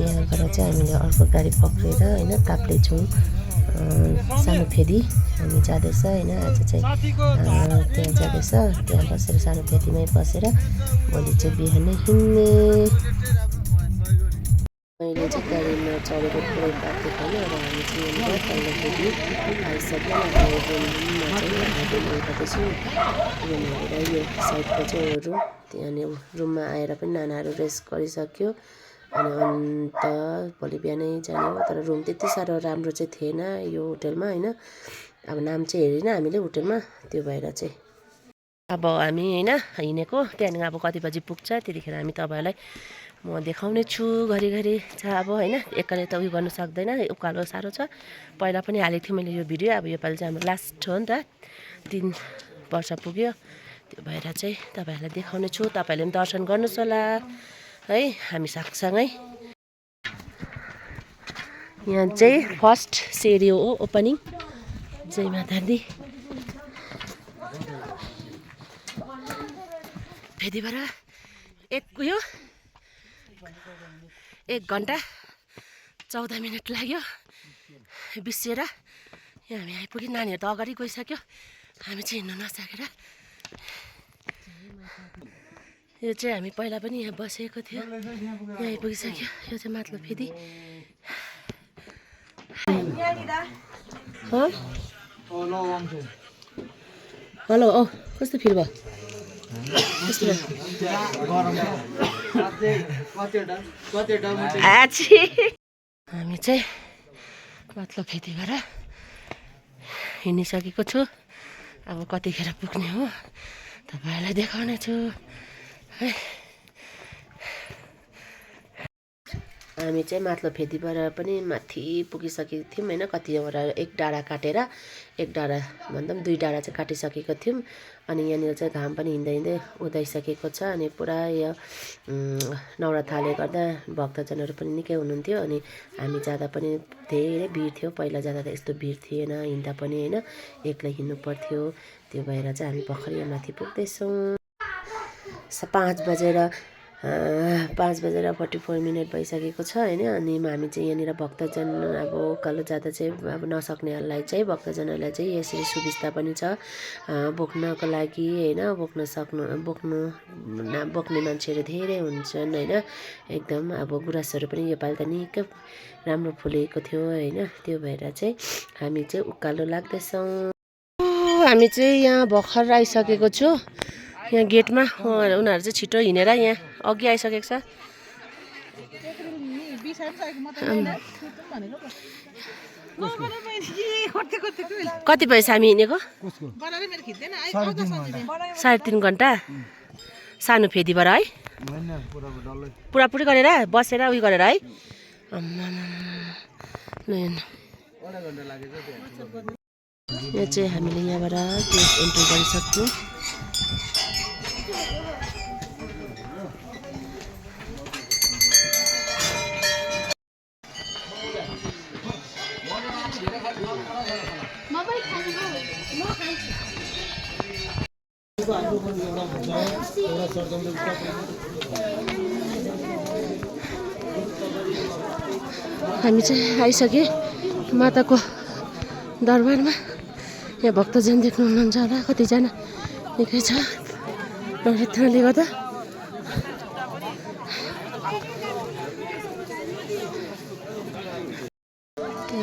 यहाँबाट चाहिँ हामीले अर्को गाडी पक्रेर होइन काप्लेजुङ सानो फेदी हामी जाँदैछ होइन। आज चाहिँ त्यहाँ जाँदैछ, त्यहाँ बसेर सानो फेदीमै बसेर भोलि चाहिँ बिहानै हिँड्ने। मैले चाहिँ गाडीमा चढेर पुरै पाएको होइन। र हामी चाहिँ यहाँनिर पहिलो फेरि आइसक्यो। रुममा चाहिँ गर्दैछु। रुम हेरेर यो साइडको चाहिँ रुम, त्यहाँनिर रुममा आएर पनि नानाहरू रेस्ट गरिसक्यो। अनि अन्त भोलि बिहानै जाने हो। तर रुम त्यति साह्रो राम्रो चाहिँ थिएन यो होटेलमा होइन। अब नाम चाहिँ हेरेन हामीले होटेलमा, त्यो भएर चाहिँ अब हामी होइन हिँडेको त्यहाँदेखि अब कति बजी पुग्छ त्यतिखेर हामी तपाईँहरूलाई म देखाउने छु घरिघरि छ। अब होइन एकैले त उयो गर्नु सक्दैन, उकालो साह्रो छ। पहिला पनि हालेको थिएँ मैले यो भिडियो। अब योपालि चाहिँ हाम्रो लास्ट हो नि त, 3 वर्ष पुग्यो। त्यो भएर चाहिँ तपाईँहरूलाई देखाउने छु। तपाईँहरूले पनि दर्शन गर्नुहोस् होला है हामी सँगसँगै। यहाँ चाहिँ फर्स्ट सेरी हो ओपनिङ। जय माता दी। फेदिबाट उयो 1 घन्टा 14 मिनट लाग्यो बिसेर यहाँ हामी आइपुग्यो। नानीहरू त अगाडि गइसक्यो, हामी चाहिँ हिँड्नु नसकेर। यो चाहिँ हामी पहिला पनि यहाँ बसेको थियो, यहाँ आइपुगिसक्यो। यो चाहिँ माथिल्लो फेदी। हेलो औ कस्तो फिल भयो? हामी चाहिँ माथिल्लो फेदीबाट हिँडिसकेको छु। अब कतिखेर पुग्ने हो तपाईँहरूलाई देखाउने छु है। हामी चाहिँ माथिल्लो फेदीबाट पनि माथि पुगिसकेको थियौँ होइन। कतिवटा 1 डाँडा काटेर, 1 डाँडा भन्दा पनि 2 डाँडा चाहिँ काटिसकेको थियौँ। अनि यहाँनिर चाहिँ घाम पनि हिँड्दै हिँड्दै उदाइसकेको छ। अनि पुरा यो नवरथाले गर्दा भक्तजनहरू पनि निकै हुनुहुन्थ्यो। अनि हामी जाँदा पनि धेरै भिड थियो। पहिला जाँदा त यस्तो भिड थिएन, हिँड्दा पनि होइन एक्लै हिँड्नु पर्थ्यो। त्यो भएर चाहिँ हामी भर्खरै माथि पुग्दैछौँ। 5:44 भइसकेको छ होइन। अनि हामी चाहिँ यहाँनिर भक्तजन अब उकालो जाँदा चाहिँ अब नसक्नेहरूलाई चाहिँ भक्तजनहरूलाई चाहिँ यसरी सुविस्ता पनि छ बोक्नको लागि होइन। बोक्ने मान्छेहरू धेरै हुन्छन् होइन। एकदम अब गुराँसहरू पनि योपालि त निकै राम्रो फुलेको थियो होइन। त्यो भएर चाहिँ हामी चाहिँ उकालो लाग्दैछौँ। हामी चाहिँ यहाँ भर्खर आइसकेको छु। यहाँ गेटमा उनीहरू चाहिँ छिटो हिँडेर यहाँ अघि आइसकेको छ। कति भएछ हामी हिँडेको? 3.5 घन्टा सानो फेदीबाट है, पुरापुरी गरेर बसेर उयो गरेर है। यहाँ चाहिँ हामीले यहाँबाट गेट एन्ट्री गरिसक्यौँ। हामी चाहिँ आइसक्यौँ माताको दरबारमा। यहाँ भक्तजन देख्नु हुनुहुन्छ होला, कतिजना निकै छ नवरत्नले गर्दा।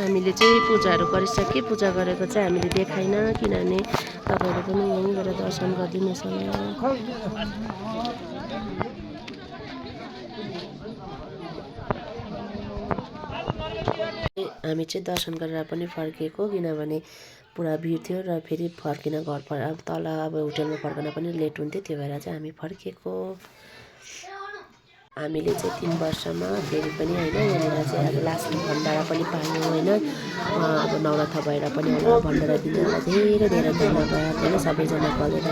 हामीले चाहिँ पूजाहरू गरिसक्यौँ। पूजा गरेको चाहिँ हामीले देखाइन, किनभने तपाईँहरू पनि यहीँबाट दर्शन गरिदिनुहोस् होला। हामी चाहिँ दर्शन गरेर पनि फर्किएको, किनभने पुरा भिड थियो र फेरि फर्किन घर तल अब होटेलमा फर्कन पनि लेट हुन्थ्यो। त्यो भएर चाहिँ हामी फर्किएको। हामीले चाहिँ 3 वर्षमा फेरि पनि होइन यहाँनिर चाहिँ अब लास्ट भण्डारा पनि पायौँ होइन। अब नवरथा भएर पनि होला भण्डारा दिनेलाई धेरै धेरै धन्यवाद होइन। सबैजना गलेर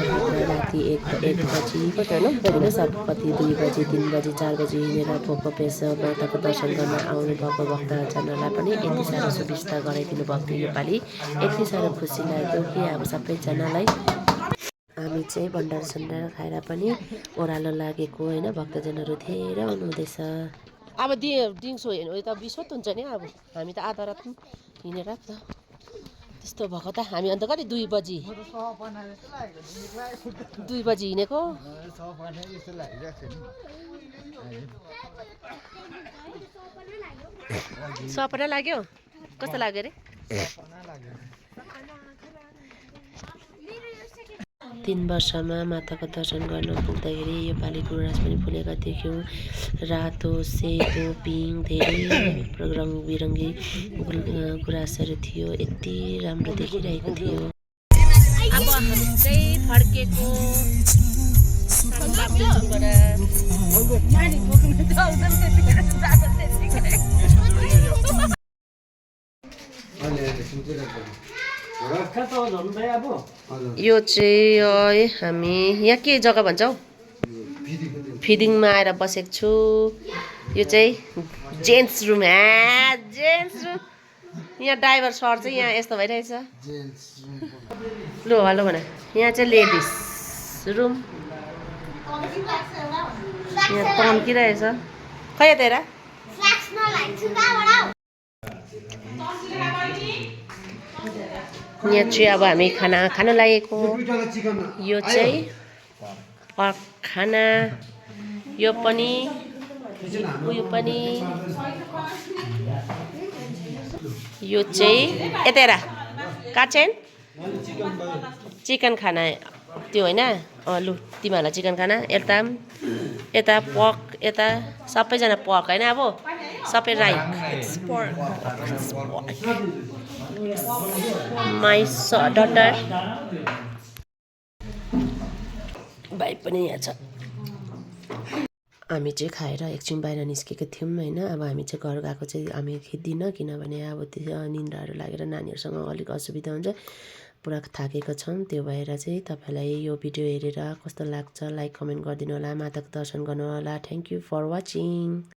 राति 1 बजी होइन, सब कति 2 बजी 3 बजी 4 बजी हिँडेर भोको पेश माताको दर्शन गर्न आउनु भएको भक्तजनलाई पनि यति साह्रो सुविस्ता गराइदिनु भएको थियो योपालि। यति साह्रो खुसी लाग्यो कि अब सबैजनालाई। हामी चाहिँ भण्डारा सण्डारा खाएर पनि ओह्रालो लागेको होइन। भक्तजनहरू धेरै आउनुहुँदैछ। अब दिउँसो हेर्नु त बिसोत हुन्छ नि अब हामी त आधा रात हिँडेर त त्यस्तो भएको त हामी अन्त कति 2 बजी 2 बजी हिँडेको सपना लाग्यो कस्तो लाग्यो रे 3 वर्षमा माताको दर्शन गर्न पुग्दाखेरि यो पालि गुराँस पनि फुलेका देख्यौँ रातो सेतो पिङ्क धेरै रङ बिरङ्गी गुराँसहरू थियो यति राम्रो देखिरहेको थियो अब हामी चाहिँ फर्केको यो चाहिँ हामी यहाँ के जग्गा भन्छौ फिडिङमा आएर बसेको छु यो चाहिँ जेन्ट्स रुम जेन्ट्स रुम यहाँ ड्राइभर सर चाहिँ यहाँ यस्तो भइरहेछ लु हेलो भन यहाँ चाहिँ लेडिज रुम यहाँ तन्किरहेछ खै तेरा यहाँ चाहिँ अब हामी खाना खान लागेको यो चाहिँ खाना यो पनि उयो पनि यो चाहिँ यता काट्छेन चिकन खाना त्यो होइन लु तिमीहरूलाई चिकन खाना यता पर्क यता सबैजना पर्क होइन अब सबै राइट माई डटर भाइ पनि यहाँ छ हामी चाहिँ खाएर एकछिन बाहिर निस्केको थियौँ होइन अब हामी चाहिँ घर गएको चाहिँ हामी खिच्दिनँ किनभने अब त्यो निन्द्राहरू लागेर नानीहरूसँग अलिक असुविधा हुन्छ पुरा थाकेको छौँ त्यो भएर चाहिँ तपाईँलाई यो भिडियो हेरेर कस्तो लाग्छ लाइक कमेन्ट गरिदिनु होला माताको दर्शन गर्नु होला थ्याङ्क यू फर वाचिङ